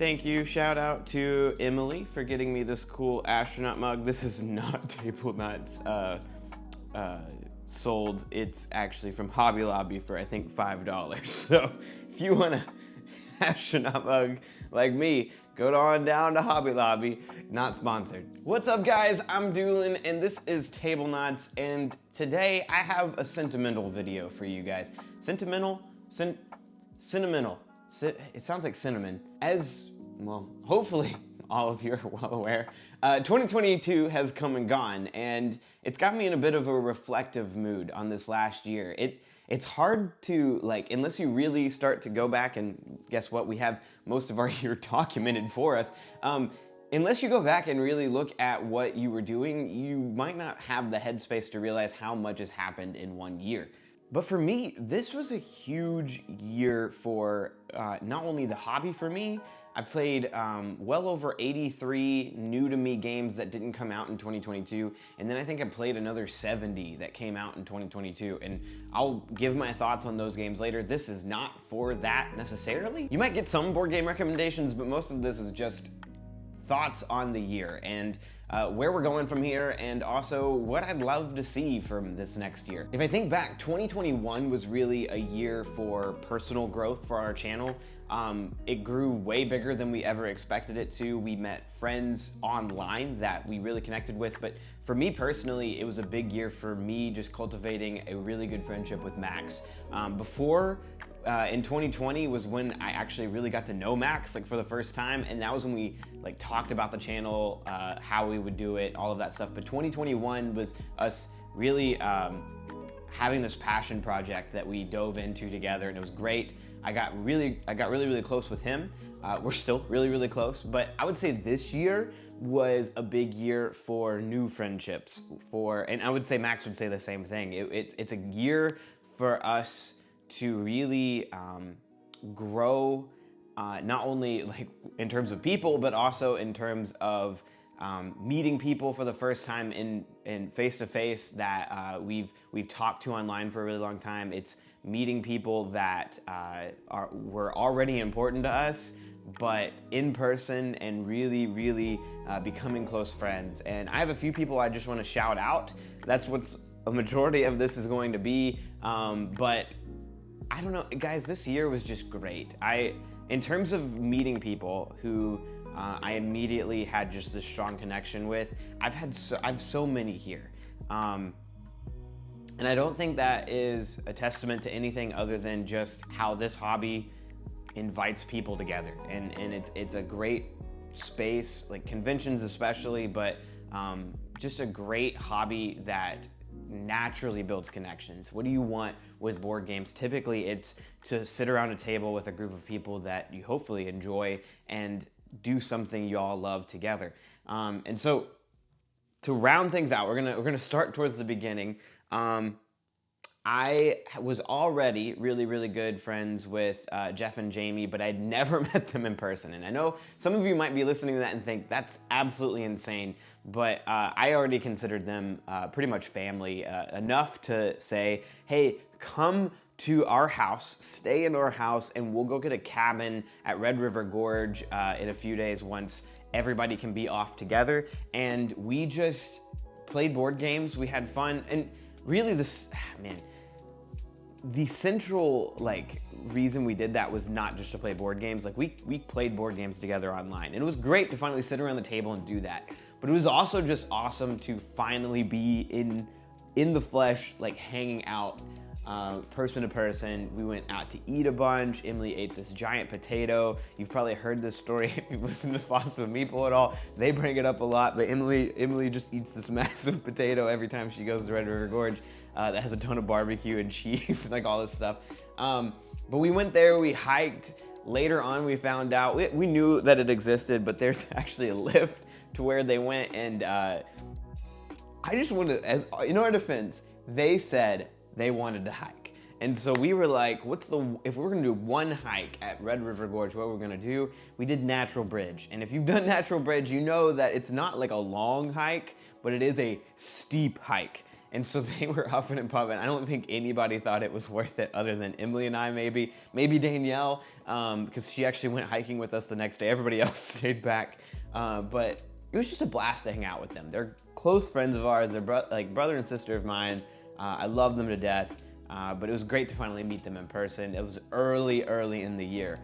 Thank you. Shout out to Emily for getting me this cool astronaut mug. This is not Tablenauts sold. It's actually from Hobby Lobby for I think $5. So if you want an astronaut mug like me, go on down to Hobby Lobby. Not sponsored. What's up, guys? I'm Doolin, and this is Tablenauts, and today I have a sentimental video for you guys. Sentimental? Sentimental. It sounds like cinnamon. As, well, hopefully all of you are well aware, 2022 has come and gone, and it's got me in a bit of a reflective mood on this last year. It's hard to, like, unless you really start to go back, and guess what, we have most of our year documented for us. Unless you go back and really look at what you were doing, you might not have the headspace to realize how much has happened in one year. But for me, this was a huge year for not only the hobby for me. I played well over 83 new to me games that didn't come out in 2022, and then I think I played another 70 that came out in 2022, and I'll give my thoughts on those games later. This is not for that necessarily. You might get some board game recommendations, but most of this is just thoughts on the year and where we're going from here, and also what I'd love to see from this next year. If I think back, 2021 was really a year for personal growth for our channel. It grew way bigger than we ever expected it to. We met friends online that we really connected with, but for me personally, it was a big year for me just cultivating a really good friendship with Max. In 2020 was when I actually really got to know Max, like, for the first time, and that was when we like talked about the channel, how we would do it, all of that stuff. But 2021 was us really having this passion project that we dove into together, and it was great. I got really close with him. We're still really close, but I would say this year was a big year for new friendships. And I would say Max would say the same thing. It's a year for us to really grow, not only like in terms of people, but also in terms of meeting people for the first time in face-to-face that we've talked to online for a really long time. It's meeting people that were already important to us, but in person, and really becoming close friends. And I have a few people I just want to shout out. That's what a majority of this is going to be, but I don't know, guys, this year was just great. In terms of meeting people who I immediately had just this strong connection with, I have so many here. And I don't think that is a testament to anything other than just how this hobby invites people together. And it's a great space, like conventions especially, but just a great hobby that naturally builds connections. What do you want with board games? Typically, it's to sit around a table with a group of people that you hopefully enjoy and do something you all love together. And so, to round things out, we're gonna start towards the beginning. I was already really good friends with Jeff and Jamie, but I'd never met them in person. And I know some of you might be listening to that and think that's absolutely insane, but I already considered them pretty much family, enough to say, hey, come to our house, stay in our house, and we'll go get a cabin at Red River Gorge in a few days once everybody can be off together. And we just played board games, we had fun, and really the central reason we did that was not just to play board games. Like we played board games together online, and it was great to finally sit around the table and do that. But it was also just awesome to finally be in the flesh, like hanging out person to person. We went out to eat a bunch. Emily ate this giant potato. You've probably heard this story if you've listened to Foster and Meeple at all. They bring it up a lot, but Emily just eats this massive potato every time she goes to Red River Gorge that has a ton of barbecue and cheese and like all this stuff. But we went there, we hiked. Later on, we found out, we knew that it existed, but there's actually a lift to where they went, and I just wanted, as in our defense, they said they wanted to hike. And so we were like, if we're gonna do one hike at Red River Gorge, what we're gonna do? We did Natural Bridge. And if you've done Natural Bridge, you know that it's not like a long hike, but it is a steep hike. And so they were huffing and puffing. I don't think anybody thought it was worth it other than Emily and I, maybe Danielle, because she actually went hiking with us the next day. Everybody else stayed back. But it was just a blast to hang out with them. They're close friends of ours. They're like brother and sister of mine. I love them to death. But it was great to finally meet them in person. It was early in the year.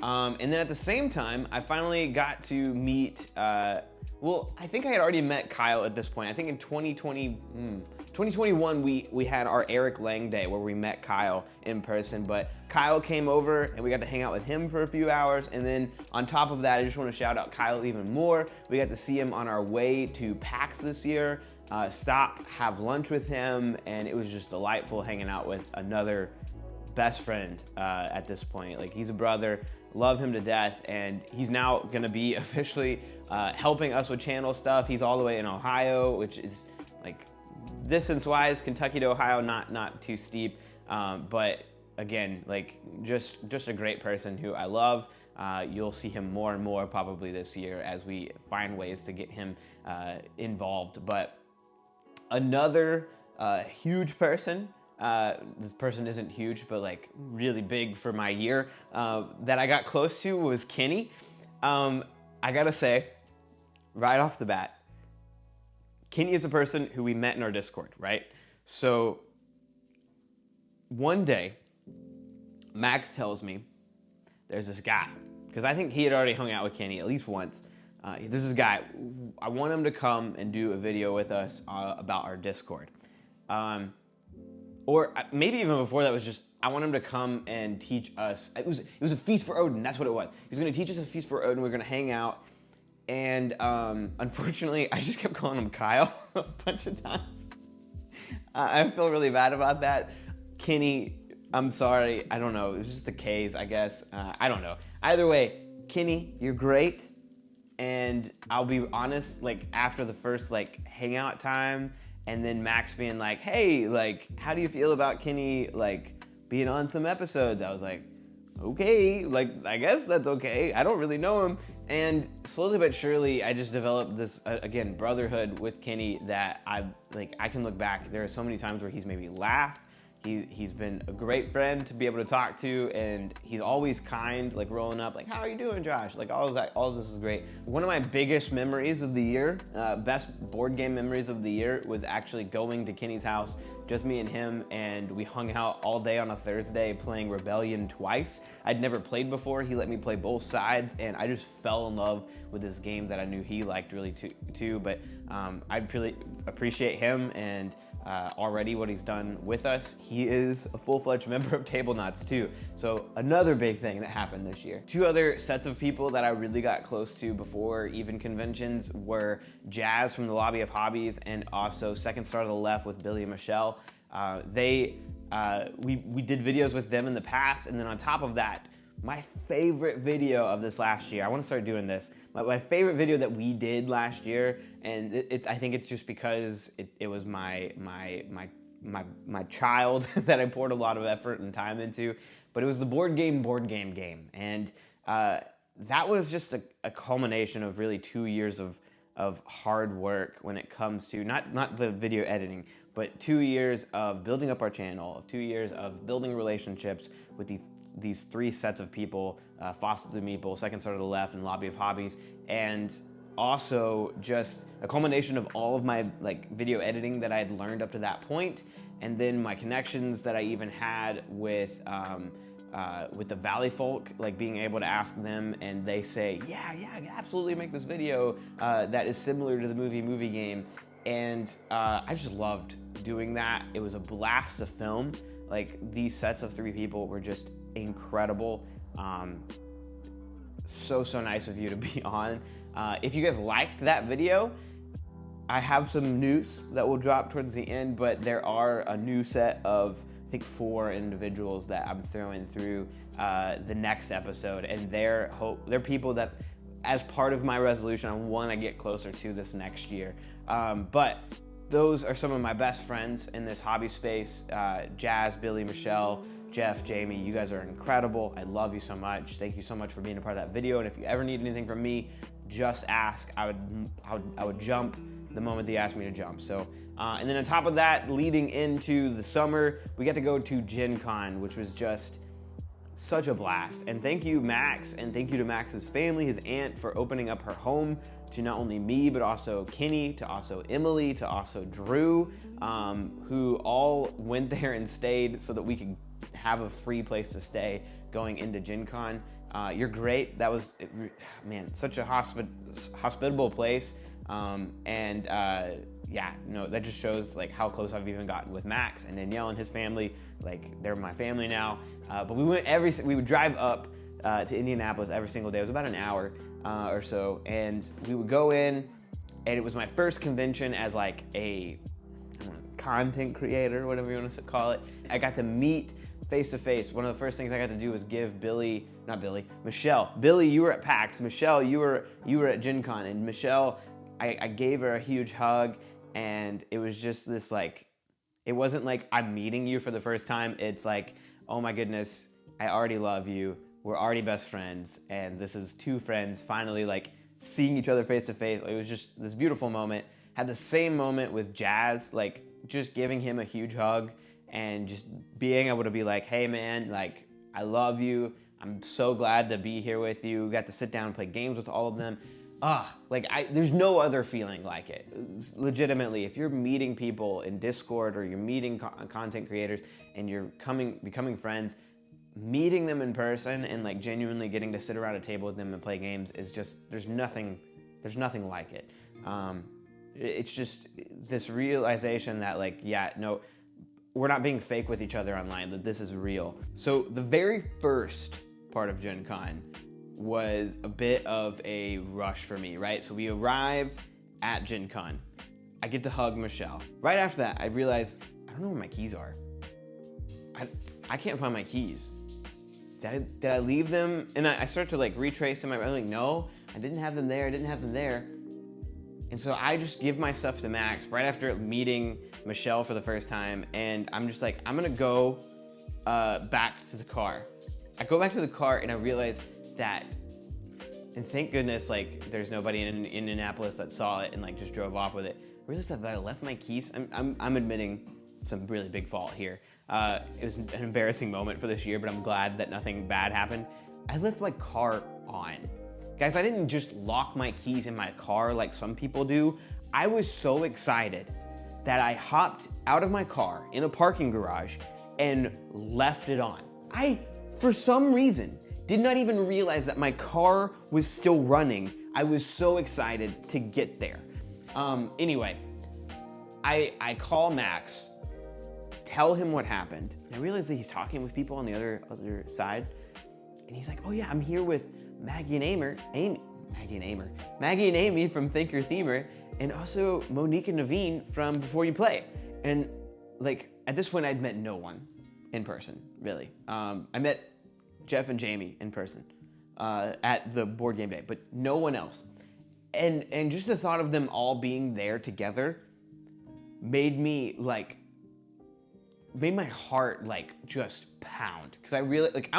And then at the same time, I finally got to meet, well, I think I had already met Kyle at this point. I think in 2021, we had our Eric Lang Day where we met Kyle in person, but Kyle came over and we got to hang out with him for a few hours. And then on top of that, I just want to shout out Kyle even more. We got to see him on our way to PAX this year, stop, have lunch with him, and it was just delightful hanging out with another best friend at this point. Like, he's a brother, love him to death, and he's now gonna be officially helping us with channel stuff. He's all the way in Ohio, which is like distance-wise, Kentucky to Ohio, not too steep, but again, like just a great person who I love. You'll see him more and more probably this year as we find ways to get him involved. But another huge person, this person isn't huge, but like really big for my year, that I got close to was Kenny. I gotta say, right off the bat, Kenny is a person who we met in our Discord, right? So one day, Max tells me there's this guy, because I think he had already hung out with Kenny at least once. There's this guy, I want him to come and do a video with us about our Discord. Or maybe even before that was just, I want him to come and teach us. It was a Feast for Odin, that's what it was. He was gonna teach us a Feast for Odin, we were gonna hang out. And unfortunately, I just kept calling him Kyle a bunch of times. I feel really bad about that. Kenny, I'm sorry, I don't know, it was just the K's, I guess. I don't know. Either way, Kenny, you're great. And I'll be honest, like after the first like hangout time, and then Max being like, hey, like, how do you feel about Kenny, like, being on some episodes? I was like, okay, like, I guess that's okay. I don't really know him. And slowly but surely, I just developed this, again, brotherhood with Kenny that I can look back. There are so many times where he's made me laugh. He's been a great friend to be able to talk to, and he's always kind, like rolling up, like, how are you doing, Josh? Like all of this is great. One of my biggest memories of the year, best board game memories of the year, was actually going to Kenny's house, just me and him, and we hung out all day on a Thursday playing Rebellion twice. I'd never played before. He let me play both sides, and I just fell in love with this game that I knew he liked really too. But I really appreciate him and already what he's done with us. He is a full-fledged member of Tablenauts too. So another big thing that happened this year. Two other sets of people that I really got close to before even conventions were Jazz from the Lobby of Hobbies and also Second Star to the Left with Billie and Michelle. We did videos with them in the past, and then on top of that, my favorite video of this last year, I want to start doing this, my favorite video that we did last year, and I think it's just because it was my child that I poured a lot of effort and time into, but it was the board game. And that was just a culmination of really 2 years of hard work when it comes to, not the video editing, but 2 years of building up our channel, 2 years of building relationships with these three sets of people, Foster the Meeple, Second Star to the Left, and Lobby of Hobbies, and also just a culmination of all of my like video editing that I had learned up to that point, and then my connections that I even had with the Valley folk, like being able to ask them and they say, yeah, absolutely make this video that is similar to the movie game, and I just loved doing that. It was a blast to film. Like, these sets of three people were just incredible. So nice of you to be on. If you guys liked that video, I have some news that will drop towards the end, but there are a new set of, I think, 4 individuals that I'm throwing through the next episode, and they're people that, as part of my resolution, I want to get closer to this next year. But those are some of my best friends in this hobby space. Jazz, Billie, Michelle, Jeff, Jamie, you guys are incredible. I love you so much. Thank you so much for being a part of that video. And if you ever need anything from me, just ask. I would jump the moment they asked me to jump. So, and then on top of that, leading into the summer, we got to go to Gen Con, which was just such a blast. And thank you, Max, and thank you to Max's family, his aunt, for opening up her home to not only me, but also Kenny, to also Emily, to also Drew, who all went there and stayed so that we could have a free place to stay going into Gen Con. You're great. That was, man, such a hospitable place. Yeah, no, that just shows like how close I've even gotten with Max and Danielle and his family. Like, they're my family now. But we would drive up to Indianapolis every single day. It was about an hour or so, and we would go in, and it was my first convention as like a content creator, whatever you want to call it. I got to meet face to face. One of the first things I got to do was give Michelle. Billie, you were at PAX. Michelle, you were at Gen Con, and Michelle, I gave her a huge hug, and it was just this like, it wasn't like I'm meeting you for the first time. It's like, oh my goodness, I already love you. We're already best friends, and this is two friends finally like seeing each other face to face. It was just this beautiful moment. Had the same moment with Jazz, like just giving him a huge hug and just being able to be like, hey man, like I love you. I'm so glad to be here with you. Got to sit down and play games with all of them. There's no other feeling like it. Legitimately, if you're meeting people in Discord or you're meeting content creators and you're becoming friends, meeting them in person and like genuinely getting to sit around a table with them and play games is just, there's nothing like it. It's just this realization that like, yeah, no, we're not being fake with each other online, that this is real. So the very first part of Gen Con was a bit of a rush for me, right? So we arrive at Gen Con. I get to hug Michelle. Right after that, I realize, I don't know where my keys are. I can't find my keys. Did I leave them? And I start to like retrace them. I'm like, no, I didn't have them there. And so I just give my stuff to Max right after meeting Michelle for the first time. And I'm just like, I'm gonna go back to the car. I go back to the car and I realize that, and thank goodness, like there's nobody in Indianapolis that saw it and like just drove off with it. I realized that I left my keys. I'm admitting some really big fault here. It was an embarrassing moment for this year, but I'm glad that nothing bad happened. I left my car on. Guys, I didn't just lock my keys in my car like some people do. I was so excited that I hopped out of my car in a parking garage and left it on. I, for some reason, did not even realize that my car was still running. I was so excited to get there. Anyway, I call Max, tell him what happened. And I realize that he's talking with people on the other side. And he's like, oh yeah, I'm here with Maggie and Amy from ThinkerThemer, and also Monique and Naveen from Before You Play. And like, at this point I'd met no one in person, really. I met Jeff and Jamie in person at the board game day, but no one else. And just the thought of them all being there together made my heart like just pound. Cause I really, like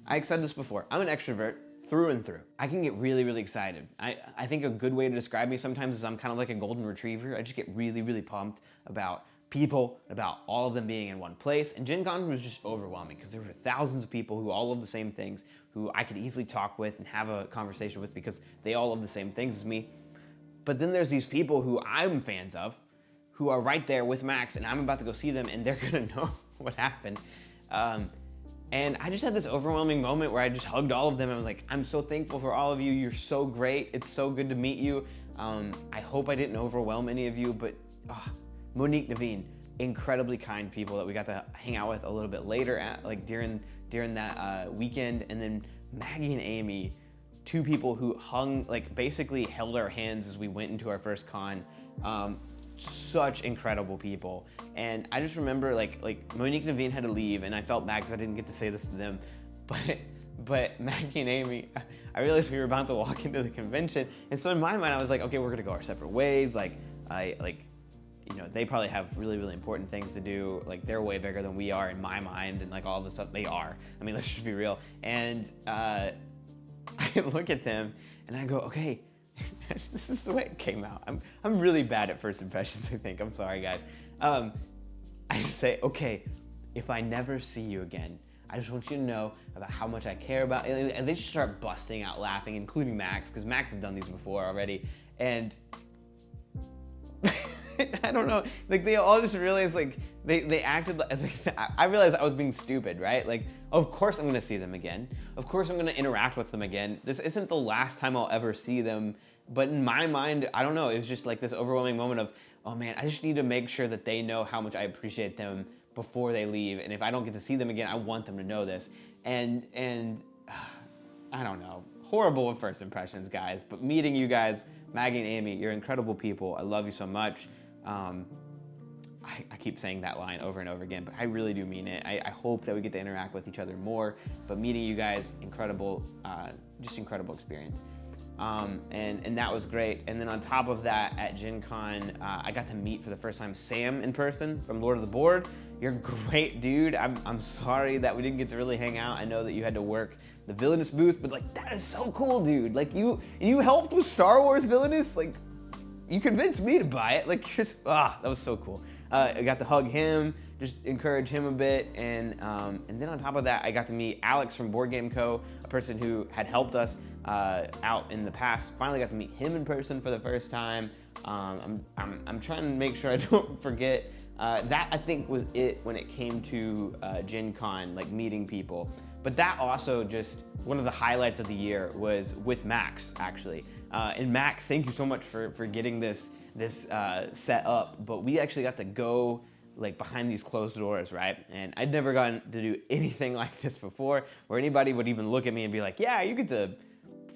I've said this before, I'm an extrovert through and through. I can get really, really excited. I think a good way to describe me sometimes is I'm kind of like a golden retriever. I just get really, really pumped about people, about all of them being in one place. And Gen Con was just overwhelming because there were thousands of people who all love the same things, who I could easily talk with and have a conversation with because they all love the same things as me. But then there's these people who I'm fans of, who are right there with Max, and I'm about to go see them, and they're gonna know what happened. And I just had this overwhelming moment where I just hugged all of them. I was like, I'm so thankful for all of you. You're so great. It's so good to meet you. I hope I didn't overwhelm any of you, but Monique, Naveen, incredibly kind people that we got to hang out with a little bit later during that weekend. And then Maggie and Amy, two people who basically held our hands as we went into our first con. Such incredible people. And I just remember like Monique and Naveen had to leave, and I felt bad because I didn't get to say this to them, but Maggie and Amy, I realized we were about to walk into the convention, and so in my mind I was like, okay, we're gonna go our separate ways. They probably have really, really important things to do. Like, they're way bigger than we are in my mind, and like all of the stuff they are. I mean, let's just be real. And I look at them and I go, okay, this is the way it came out. I'm really bad at first impressions, I think. I'm sorry, guys. I just say, okay, if I never see you again, I just want you to know about how much I care about it. And they just start busting out laughing, including Max, because Max has done these before already. And I don't know, like they all just realized, like they acted like, I realized I was being stupid, right? Like, of course I'm gonna see them again. Of course I'm gonna interact with them again. This isn't the last time I'll ever see them. But in my mind, I don't know, it was just like this overwhelming moment of, oh man, I just need to make sure that they know how much I appreciate them before they leave. And if I don't get to see them again, I want them to know this. And I don't know, horrible with first impressions, guys. But meeting you guys, Maggie and Amy, you're incredible people. I love you so much. I keep saying that line over and over again, but I really do mean it. I hope that we get to interact with each other more, but meeting you guys, incredible, just incredible experience. And that was great. And then on top of that, at Gen Con, I got to meet for the first time Sam in person from Lord of the Board. You're a great dude. I'm sorry that we didn't get to really hang out. I know that you had to work the Villainous booth, but like, that is so cool, dude. Like you helped with Star Wars Villainous, like you convinced me to buy it. Like just, that was so cool. I got to hug him, just encourage him a bit, and then on top of that, I got to meet Alex from Boardgameco, a person who had helped us out in the past. Finally got to meet him in person for the first time. I'm trying to make sure I don't forget. That I think was it when it came to Gen Con, like meeting people. But that also just, one of the highlights of the year was with Max, actually. And Max, thank you so much for getting this set up, but we actually got to go like behind these closed doors, right? And I'd never gotten to do anything like this before, where anybody would even look at me and be like, yeah, you get to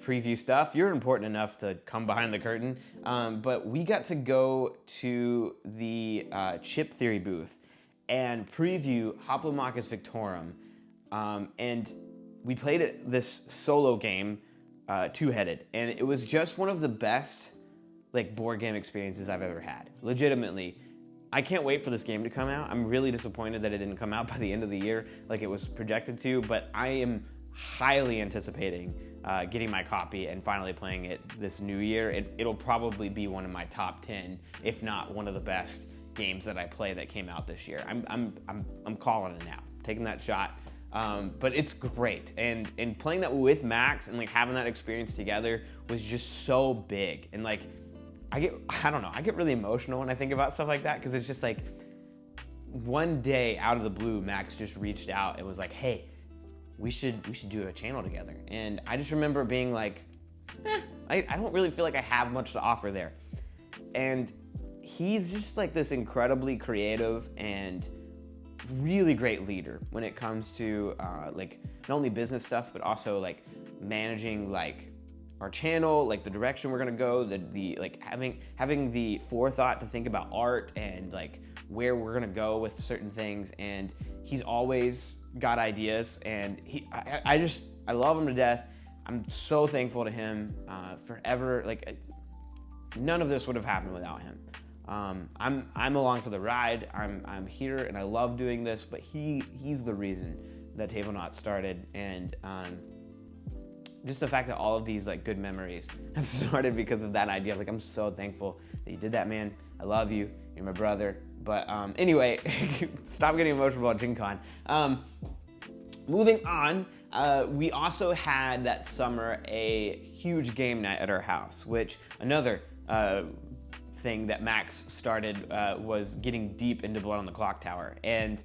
preview stuff. You're important enough to come behind the curtain. But we got to go to the Chip Theory booth and preview Hoplomachus Victorum. And we played this solo game, two-headed, and it was just one of the best like board game experiences I've ever had. Legitimately, I can't wait for this game to come out. I'm really disappointed that it didn't come out by the end of the year like it was projected to, but I am highly anticipating getting my copy and finally playing it this new year. It'll probably be one of my top 10, if not one of the best games that I play that came out this year. I'm calling it now, taking that shot. But it's great, and playing that with Max and like having that experience together was just so big. And like, I don't know, I get really emotional when I think about stuff like that, because it's just like, one day out of the blue, Max just reached out and was like, hey, we should do a channel together. And I just remember being like, I don't really feel like I have much to offer there. And he's just like this incredibly creative and really great leader when it comes to like not only business stuff, but also like managing like our channel, like the direction we're gonna go, the like having the forethought to think about art and like where we're gonna go with certain things. And he's always got ideas, and I love him to death. I'm so thankful to him forever. Like, none of this would have happened without him. I'm along for the ride. I'm here, and I love doing this. But he's the reason that Tablenauts started, and just the fact that all of these like good memories have started because of that idea. Like, I'm so thankful that you did that, man. I love you. You're my brother. But anyway, stop getting emotional about Gen Con. Moving on, we also had that summer a huge game night at our house, which another thing that Max started was getting deep into Blood on the Clock Tower. And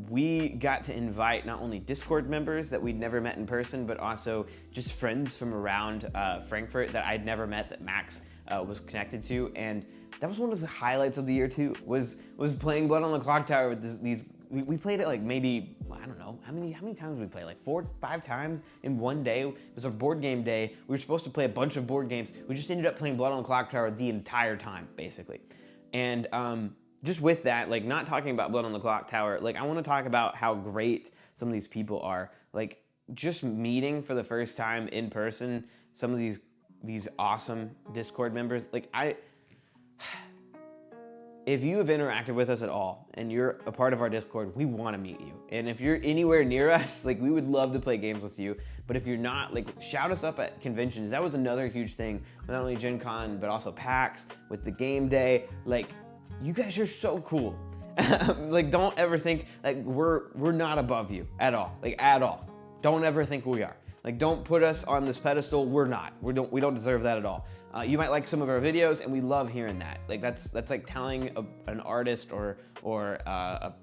we got to invite not only Discord members that we'd never met in person, but also just friends from around Frankfurt that I'd never met that Max was connected to. And that was one of the highlights of the year too, was playing Blood on the Clock Tower with these. We played it like maybe, I don't know, how many times did we play? Like 4 or 5 times in one day. It was a board game day. We were supposed to play a bunch of board games. We just ended up playing Blood on the Clock Tower the entire time, basically. And just with that, like, not talking about Blood on the Clock Tower, like, I want to talk about how great some of these people are. Like, just meeting for the first time in person some of these awesome Discord members. Like, if you have interacted with us at all and you're a part of our Discord, we want to meet you. And if you're anywhere near us, like we would love to play games with you. But if you're not, like shout us up at conventions. That was another huge thing, not only Gen Con, but also PAX with the game day. Like you guys are so cool. Like don't ever think like we're not above you at all, like at all. Don't ever think we are. Like don't put us on this pedestal. We're not. We don't deserve that at all. You might like some of our videos, and we love hearing that. Like that's like telling an artist or a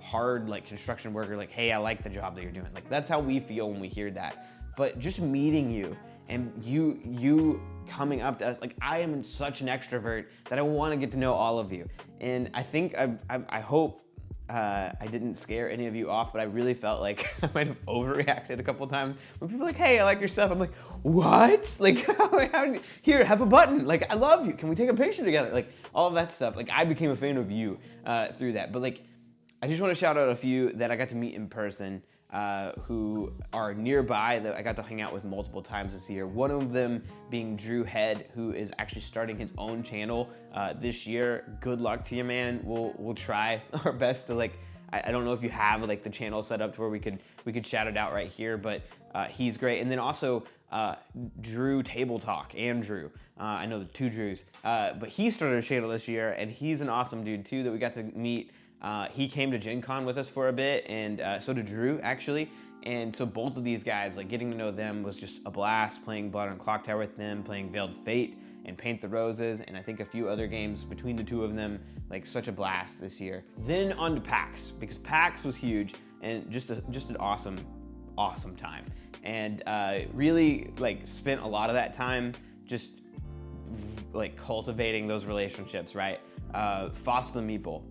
hard like construction worker, like, hey, I like the job that you're doing. Like that's how we feel when we hear that. But just meeting you and you coming up to us, like I am such an extrovert that I want to get to know all of you. And I think I hope I didn't scare any of you off, but I really felt like I might have overreacted a couple times when people are like, hey, I like your stuff. I'm like, what? Like, here, have a button. Like, I love you. Can we take a picture together? Like, all of that stuff. Like, I became a fan of you through that. But like, I just want to shout out a few that I got to meet in person who are nearby that I got to hang out with multiple times this year. One of them being Drew Head, who is actually starting his own channel this year. Good luck to you, man. We'll try our best to like, I don't know if you have like the channel set up to where we could shout it out right here, but he's great. And then also Drew Table Talk, Andrew. I know the two Drews, but he started a channel this year, and he's an awesome dude too that we got to meet. He came to Gen Con with us for a bit, and so did Drew, actually. And so both of these guys, like getting to know them was just a blast, playing Blood on Clock Tower with them, playing Veiled Fate and Paint the Roses, and I think a few other games between the two of them, like such a blast this year. Then on to PAX, because PAX was huge and just an awesome time. And really like spent a lot of that time just like cultivating those relationships, right? Fossil and Meeple.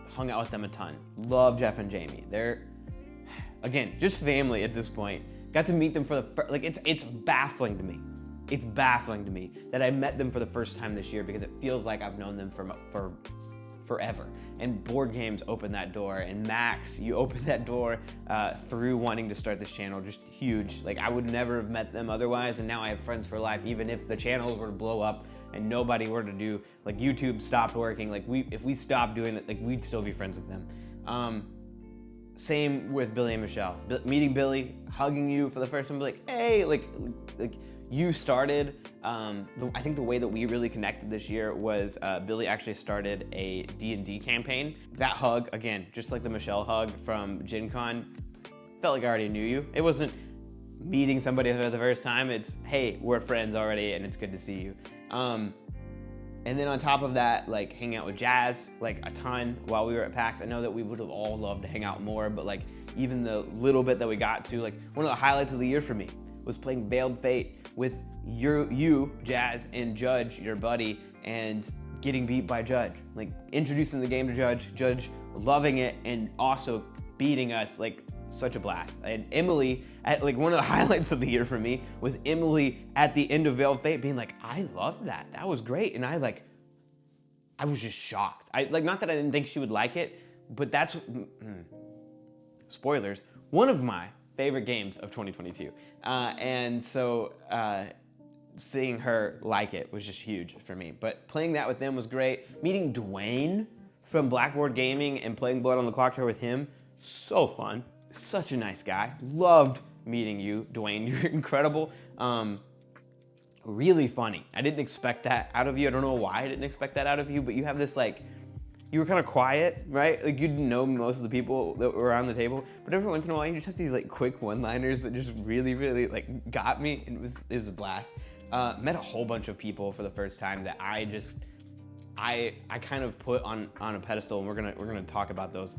Hung out with them a ton. Love Jeff and Jamie. They're, again, just family at this point. Got to meet them for the first, like it's baffling to me. It's baffling to me that I met them for the first time this year because it feels like I've known them for forever. And board games opened that door, and Max, you opened that door through wanting to start this channel, just huge. Like I would never have met them otherwise, and now I have friends for life, even if the channels were to blow up and nobody were to do, like YouTube stopped working, like if we stopped doing it, like we'd still be friends with them. Same with Billie and Michelle. Meeting Billie, hugging you for the first time, like, hey, like you started, I think the way that we really connected this year was Billie actually started a D&D campaign. That hug, again, just like the Michelle hug from Gen Con, felt like I already knew you. It wasn't meeting somebody for the first time, it's, hey, we're friends already and it's good to see you. And then on top of that, like hanging out with Jazz, like a ton while we were at PAX. I know that we would have all loved to hang out more, but like even the little bit that we got to, like one of the highlights of the year for me was playing Veiled Fate with you, Jazz, and Judge, your buddy, and getting beat by Judge. Like introducing the game to Judge loving it, and also beating us, like such a blast. And Emily, like one of the highlights of the year for me was Emily at the end of Veiled Fate being like, I love that. That was great. And I was just shocked. Not that I didn't think she would like it, but that's, spoilers, one of my favorite games of 2022. And so seeing her like it was just huge for me. But playing that with them was great. Meeting Dwayne from Blackboardgaming and playing Blood on the Clock Tower with him, so fun. Such a nice guy. Loved meeting you, Dwayne. You're incredible. Really funny. I didn't expect that out of you. I don't know why I didn't expect that out of you, but you have this like, you were kind of quiet, right? Like you didn't know most of the people that were around the table, but every once in a while you just have these like quick one-liners that just really, really like got me, and it was a blast. Met a whole bunch of people for the first time that I kind of put on a pedestal, and we're gonna talk about those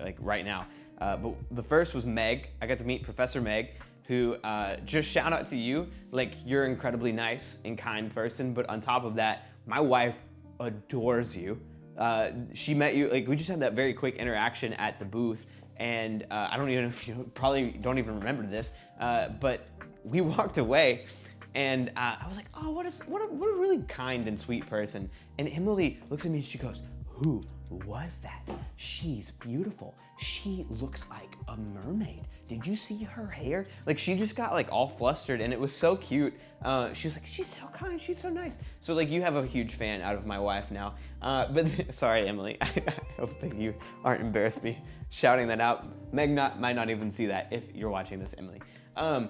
like right now. But the first was Meg. I got to meet ProfessorMeg, who just shout out to you. Like you're an incredibly nice and kind person, but on top of that, my wife adores you. She met you, like we just had that very quick interaction at the booth, and I don't even know if you probably don't even remember this, but we walked away, and I was like, oh, what a really kind and sweet person. And Emily looks at me and she goes, who was that? She's beautiful. she looks like a mermaid. Did you see her hair? Like, she just got like all flustered, and it was so cute. She was like, she's so kind, she's so nice. So like, you have a huge fan out of my wife now. But sorry, Emily, I hope that you aren't embarrassed me shouting that out. Meg might not even see that if you're watching this, Emily.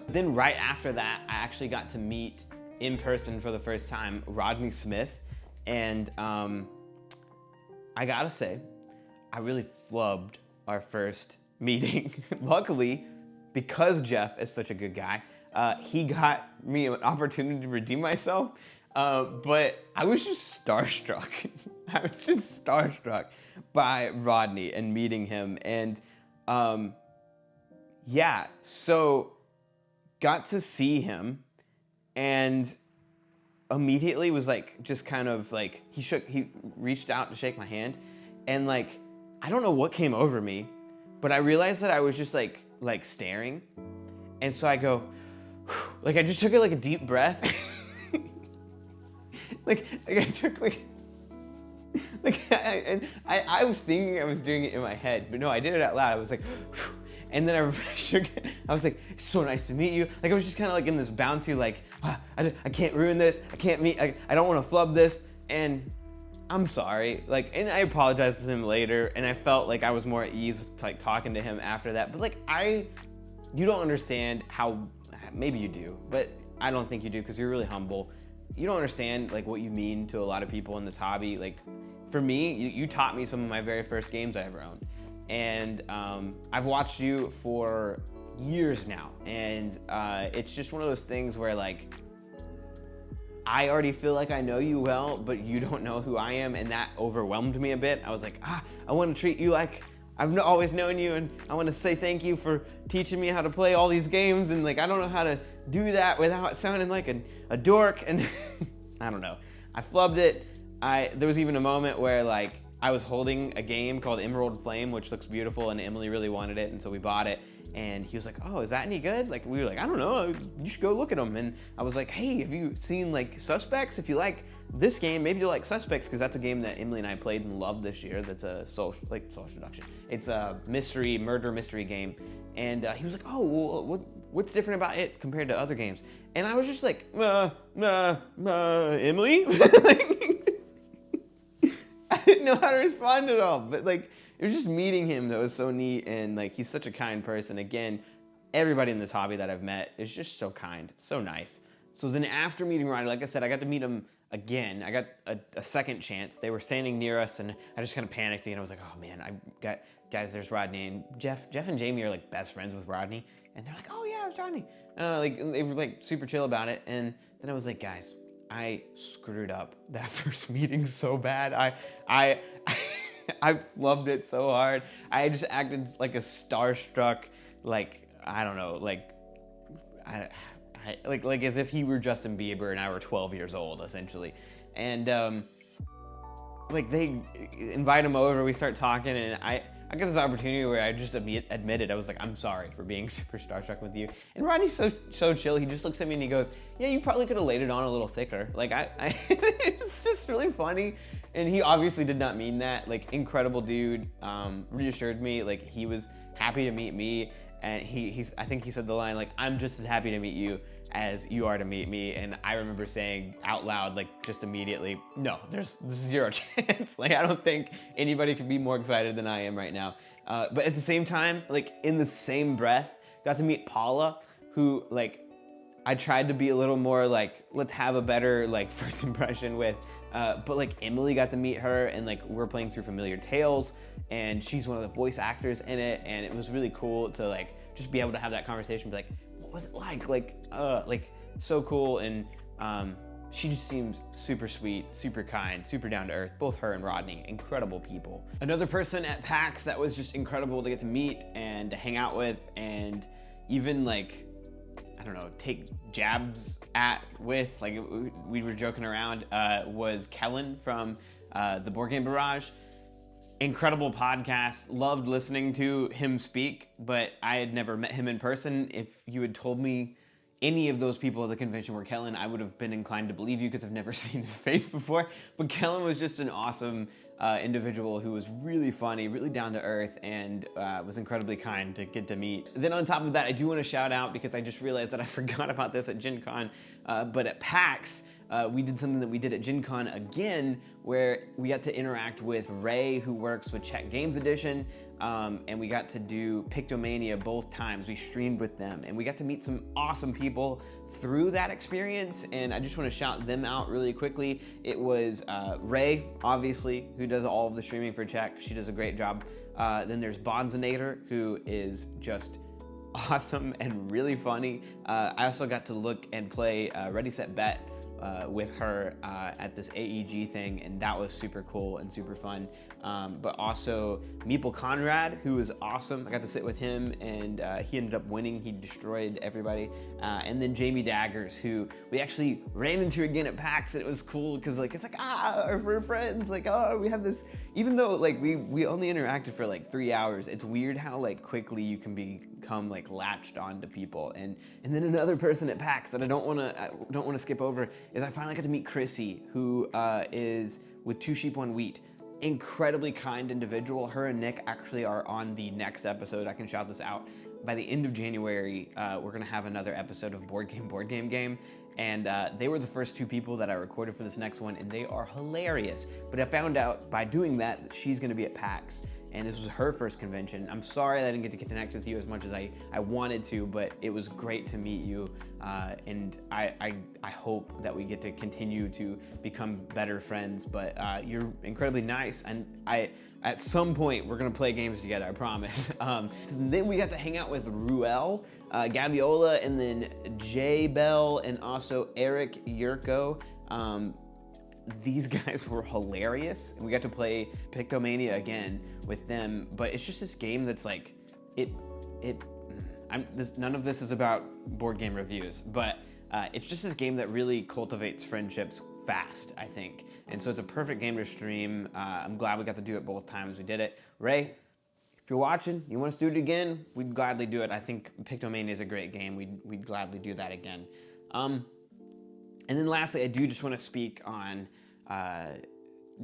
Then right after that, I actually got to meet in person for the first time Rodney Smith, and I gotta say, I really flubbed our first meeting. Luckily, because Jeff is such a good guy, he got me an opportunity to redeem myself, but I was just starstruck. I was just starstruck by Rodney and meeting him, and yeah, so got to see him, and immediately was like, just kind of like, he reached out to shake my hand, and like, I don't know what came over me, but I realized that I was just like staring, and so I go, like, I just took like a deep breath, like I took I was thinking I was doing it in my head, but no, I did it out loud. I was like, and then I shook it. I was like, it's so nice to meet you. Like, I was just kind of like in this bouncy, like, I can't ruin this. I can't meet, I don't want to flub this. And I'm sorry. Like, and I apologized to him later, and I felt like I was more at ease with like talking to him after that. But like, you don't understand how, maybe you do, but I don't think you do, because you're really humble. You don't understand like what you mean to a lot of people in this hobby. Like, for me, you taught me some of my very first games I ever owned. And I've watched you for years now, and it's just one of those things where like, I already feel like I know you well, but you don't know who I am, and that overwhelmed me a bit. I was like, I want to treat you like I've always known you, and I want to say thank you for teaching me how to play all these games, and like, I don't know how to do that without sounding like a dork, and I don't know. I flubbed it. There was even a moment where like, I was holding a game called Emerald Flame, which looks beautiful, and Emily really wanted it, and so we bought it. And he was like, oh, is that any good? Like, we were like, I don't know, you should go look at them. And I was like, hey, have you seen like Suspects? If you like this game, maybe you'll like Suspects, because that's a game that Emily and I played and loved this year. That's a social deduction. It's a murder mystery game. And he was like, oh, well, what's different about it compared to other games? And I was just like, Emily? I didn't know how to respond at all, but like, it was just meeting him that was so neat, and like, he's such a kind person. Again, everybody in this hobby that I've met is just so kind, so nice. So then after meeting Rodney, like I said, I got to meet him again. I got a second chance. They were standing near us, and I just kind of panicked, and I was like, oh man, guys, there's Rodney. And Jeff and Jamie are like best friends with Rodney, and they're like, oh yeah, it's Rodney. Like, they were like super chill about it, and then I was like, guys, I screwed up that first meeting so bad. I flubbed it so hard. I just acted like a starstruck, like, I don't know, like, like as if he were Justin Bieber and I were 12 years old, essentially. And like, they invite him over, we start talking, and I got this opportunity where I just admitted, I was like, I'm sorry for being super starstruck with you. And Rodney's so chill. He just looks at me and he goes, yeah, you probably could have laid it on a little thicker. Like, it's just really funny. And he obviously did not mean that. Like, incredible dude, reassured me, like, he was happy to meet me. And I think he said the line, like, I'm just as happy to meet you as you are to meet me. And I remember saying out loud, like, just immediately, no, there's zero chance. Like, I don't think anybody could be more excited than I am right now. But at the same time, like, in the same breath, got to meet Paula, who, like, I tried to be a little more like, let's have a better like first impression with, but like, Emily got to meet her, and like, we're playing through Familiar Tales, and she's one of the voice actors in it, and it was really cool to like just be able to have that conversation, be like, what was it like so cool. And she just seems super sweet, super kind, super down to earth. Both her and Rodney, incredible people. Another person at PAX that was just incredible to get to meet and to hang out with, and even like, I don't know, take jabs with, like, we were joking around, was Kellen from the Board Game Barrage. Incredible podcast, loved listening to him speak, but I had never met him in person. If you had told me any of those people at the convention were Kellen, I would have been inclined to believe you, because I've never seen his face before. But Kellen was just an awesome individual who was really funny, really down to earth, and was incredibly kind to get to meet. Then on top of that, I do want to shout out, because I just realized that I forgot about this at Gen Con, but at PAX, we did something that we did at Gen Con again, where we got to interact with Ray, who works with Czech Games Edition, and we got to do Pictomania both times. We streamed with them, and we got to meet some awesome people through that experience, and I just want to shout them out really quickly. It was Ray, obviously, who does all of the streaming for Czech. She does a great job. Then there's Bonzinator, who is just awesome and really funny. I also got to look and play Ready, Set, Bet with her at this AEG thing, and that was super cool and super fun. But also Meeple Conrad, who was awesome. I got to sit with him, and he ended up winning. He destroyed everybody. And then Jamie Daggers, who we actually ran into again at PAX, and it was cool because it's like, we're friends. Like, oh, we have this. Even though like we only interacted for like 3 hours, it's weird how like quickly you can become like latched onto people. And then another person at PAX that I don't want to skip over is I finally got to meet Chrissy, who is with Two Sheep One Wheat. Incredibly kind individual. Her and Nick actually are on the next episode. I can shout this out. By the end of January, we're gonna have another episode of Board Game, and they were the first 2 people that I recorded for this next one, and they are hilarious. But I found out by doing that she's gonna be at PAX, and this was her first convention. I'm sorry that I didn't get to connect with you as much as I wanted to, but it was great to meet you, and I hope that we get to continue to become better friends. But you're incredibly nice, and at some point we're gonna play games together, I promise. Then we got to hang out with Ruel, Gabiola, and then Jay Bell, and also Eric Yurko. These guys were hilarious, and we got to play Pictomania again with them. But it's just this game that's like, none of this is about board game reviews, but it's just this game that really cultivates friendships fast, I think. And so it's a perfect game to stream. I'm glad we got to do it both times we did it. Ray, if you're watching, you want us to do it again, we'd gladly do it. I think Pictomania is a great game. We'd gladly do that again. And then lastly, I do just want to speak on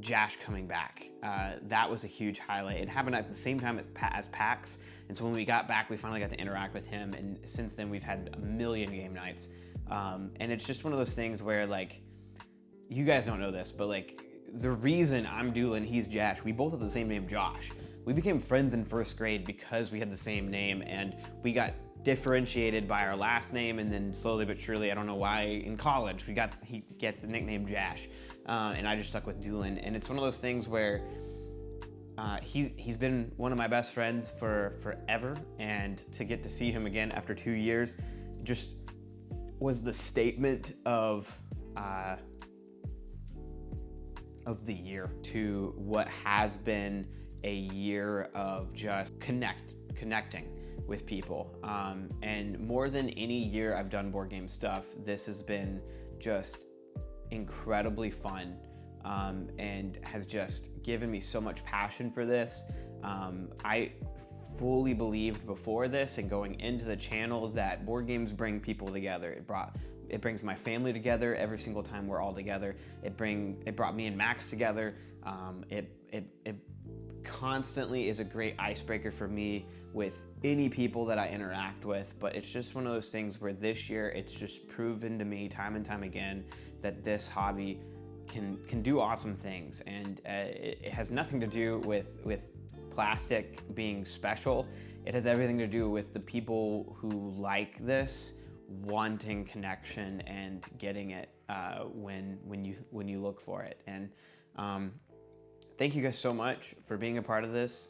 Jash coming back. That was a huge highlight. It happened at the same time as PAX, and so when we got back, we finally got to interact with him, and since then we've had a million game nights. And it's just one of those things where, like, you guys don't know this, but like, the reason I'm Doolin, he's Jash, we both have the same name, Josh. We became friends in 1st grade because we had the same name, and we got differentiated by our last name, and then slowly but surely, I don't know why, in college he get the nickname Jash, and I just stuck with Doolin. And it's one of those things where he's been one of my best friends for forever, and to get to see him again after 2 years just was the statement of the year to what has been a year of just connecting with people. And more than any year I've done board game stuff, this has been just incredibly fun, and has just given me so much passion for this. I fully believed before this and going into the channel that board games bring people together. It brings my family together every single time we're all together. It brought me and Max together. It constantly is a great icebreaker for me with any people that I interact with. But it's just one of those things where this year it's just proven to me time and time again that this hobby can do awesome things, and it has nothing to do with plastic being special. It has everything to do with the people who like this wanting connection and getting it when you look for it. And thank you guys so much for being a part of this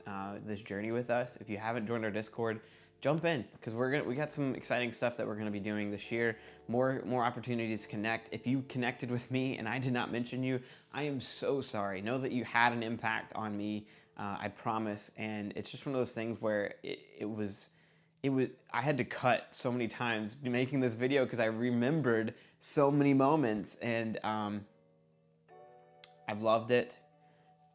journey with us. If you haven't joined our Discord, jump in, because we got some exciting stuff that we're gonna be doing this year. More opportunities to connect. If you connected with me and I did not mention you, I am so sorry. Know that you had an impact on me, I promise. And it's just one of those things where I had to cut so many times making this video because I remembered so many moments, and I've loved it.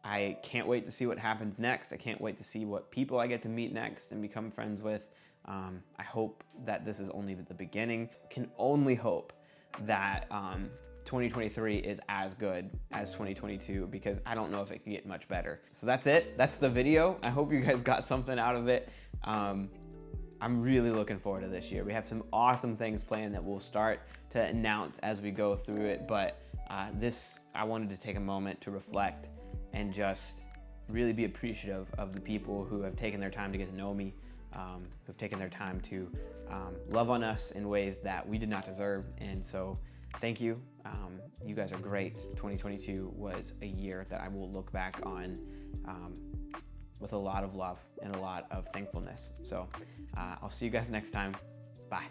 I can't wait to see what happens next. I can't wait to see what people I get to meet next and become friends with. I hope that this is only the beginning. Can only hope that 2023 is as good as 2022 because I don't know if it can get much better. So that's it. That's the video. I hope you guys got something out of it. I'm really looking forward to this year. We have some awesome things planned that we'll start to announce as we go through it, but I wanted to take a moment to reflect and just really be appreciative of the people who have taken their time to get to know me, who've taken their time to love on us in ways that we did not deserve. And so thank you. You guys are great. 2022 was a year that I will look back on with a lot of love and a lot of thankfulness. So I'll see you guys next time. Bye.